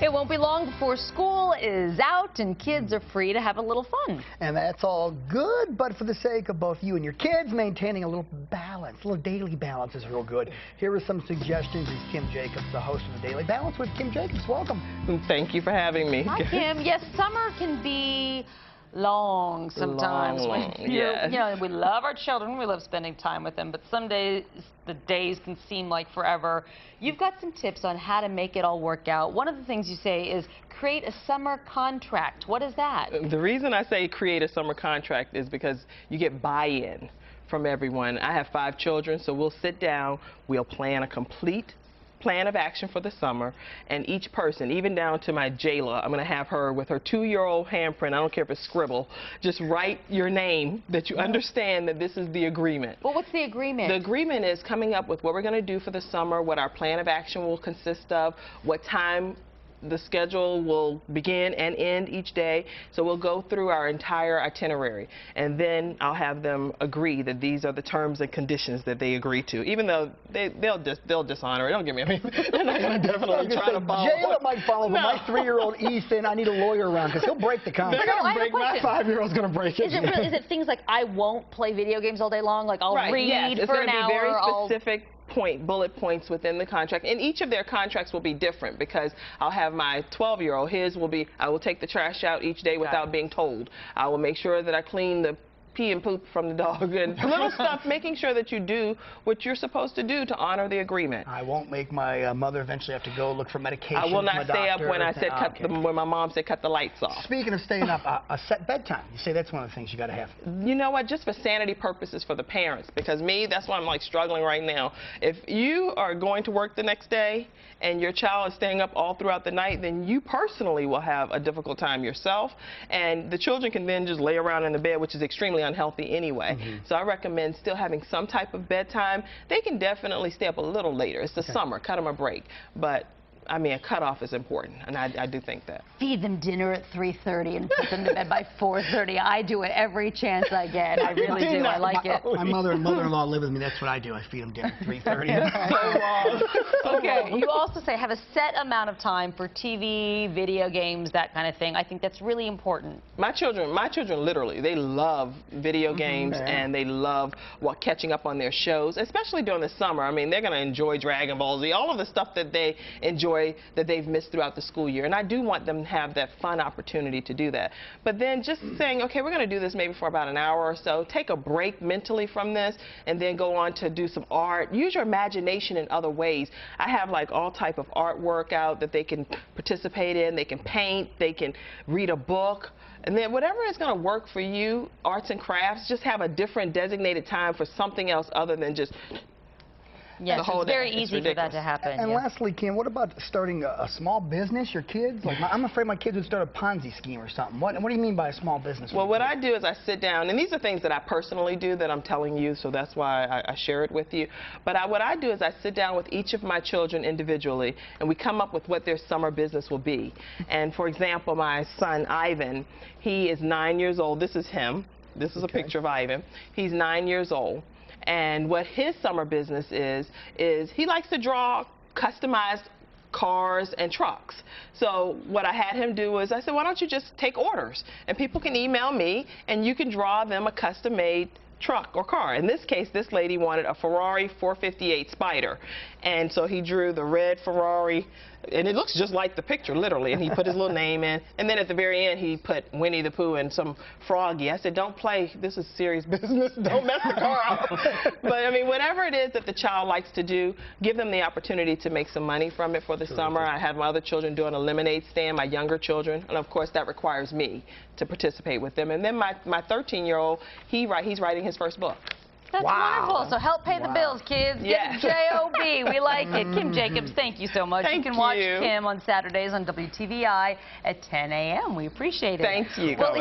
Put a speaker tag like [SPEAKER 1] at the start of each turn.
[SPEAKER 1] It won't be long before school is out and kids are free to have a little fun.
[SPEAKER 2] And that's all good, but for the sake of both you and your kids, maintaining a little balance, a little daily balance is real good. Here are some suggestions. Here's Kim Jacobs, the host of the Daily Balance with Kim Jacobs. Welcome.
[SPEAKER 3] Thank you for having me.
[SPEAKER 1] Hi, Kim. Yes, summer can be long sometimes.
[SPEAKER 3] Long, yes.
[SPEAKER 1] You know, we love our children. We love spending time with them, but some days the days can seem like forever. You've got some tips on how to make it all work out. One of the things you say is create a summer contract. What is that?
[SPEAKER 3] The reason I say create a summer contract is because you get buy-in from everyone. I have 5 children, so we'll sit down, we'll plan a complete plan of action for the summer, and each person, even down to my Jayla, I'm going to have her with her 2-year-old handprint, I don't care if it's scribble, just write your name, that you understand that this is the agreement.
[SPEAKER 1] Well, what's the agreement?
[SPEAKER 3] The agreement is coming up with what we're going to do for the summer, what our plan of action will consist of, what time the schedule will begin and end each day. So we'll go through our entire itinerary, and then I'll have them agree that these are the terms and conditions that they agree to, even though they'll dishonor it. Don't get me. I mean, they're not going to definitely try to follow.
[SPEAKER 2] Jayla might follow, but my 3-year-old Ethan, I need a lawyer around because he'll break the contract.
[SPEAKER 3] They're going to break. My 5-year-old's going to break it.
[SPEAKER 1] Is it things like I won't play video games all day long? Like I'll read
[SPEAKER 3] yes,
[SPEAKER 1] for an hour.
[SPEAKER 3] It's going to be very specific. Bullet points within the contract, and each of their contracts will be different because I'll have my 12-year-old, his will be, I will take the trash out each day without being told. I will make sure that I clean the pee and poop from the dog and little stuff, making sure that you do what you're supposed to do to honor the agreement.
[SPEAKER 2] I won't make my mother eventually have to go look for medication.
[SPEAKER 3] I will not stay up when I said when my mom said cut the lights off.
[SPEAKER 2] Speaking of staying up, a set bedtime. You say that's one of the things you got to have.
[SPEAKER 3] You know what? Just for sanity purposes for the parents, because me, that's why I'm like struggling right now. If you are going to work the next day and your child is staying up all throughout the night, then you personally will have a difficult time yourself, and the children can then just lay around in the bed, which is extremely unhealthy anyway. So I recommend still having some type of bedtime. They can definitely stay up a little later. It's the summer, cut them a break. But I mean, a cutoff is important, and I do think that.
[SPEAKER 1] Feed them dinner at 3:30 and put them to bed by 4:30. I do it every chance I get. I really do. I like it.
[SPEAKER 2] My mother and mother-in-law live with me. That's what I do. I feed them dinner at 3:30.
[SPEAKER 3] So long.
[SPEAKER 1] Okay. You also say have a set amount of time for TV, video games, that kind of thing. I think that's really important.
[SPEAKER 3] My children literally, they love video games and they love catching up on their shows, especially during the summer. I mean, they're going to enjoy Dragon Ball Z, all of the stuff that they enjoy that they've missed throughout the school year, and I do want them to have that fun opportunity to do that. But then just saying, okay, we're going to do this maybe for about an hour or so, take a break mentally from this, and then go on to do some art. Use your imagination in other ways. I have like all type of artwork out that they can participate in. They can paint, they can read a book. And then whatever is going to work for you, arts and crafts, just have a different designated time for something else other than just
[SPEAKER 1] yes, it's very easy for that to happen.
[SPEAKER 2] And lastly, Kim, what about starting a small business, your kids? Like, I'm afraid my kids would start a Ponzi scheme or something. What do you mean by a small business?
[SPEAKER 3] Well, what I do is I sit down, and these are things that I personally do that I'm telling you, so that's why I share it with you. But what I do is I sit down with each of my children individually, and we come up with what their summer business will be. And for example, my son, Ivan, he is 9 years old. This is him. This is a picture of Ivan. He's 9 years old. And what his summer business is he likes to draw customized cars and trucks. So what I had him do is I said, why don't you just take orders? And people can email me, and you can draw them a custom-made truck or car. In this case, this lady wanted a Ferrari 458 Spider. And so he drew the red Ferrari, and it looks just like the picture, literally, and he put his little name in. And then at the very end, he put Winnie the Pooh and some froggy. I said, don't play. This is serious business. Don't mess the car up. But, I mean, whatever it is that the child likes to do, give them the opportunity to make some money from it for the summer. I had my other children doing a lemonade stand, my younger children, and, of course, that requires me to participate with them. And then my 13-year-old, he's writing his first book.
[SPEAKER 1] That's wonderful. So help pay the bills, kids. Get the J-O-B. We like it. Kim Jacobs, thank you so much. You can watch Kim on Saturdays on WTVI at 10 a.m. We appreciate it.
[SPEAKER 3] Thank you.
[SPEAKER 1] Well,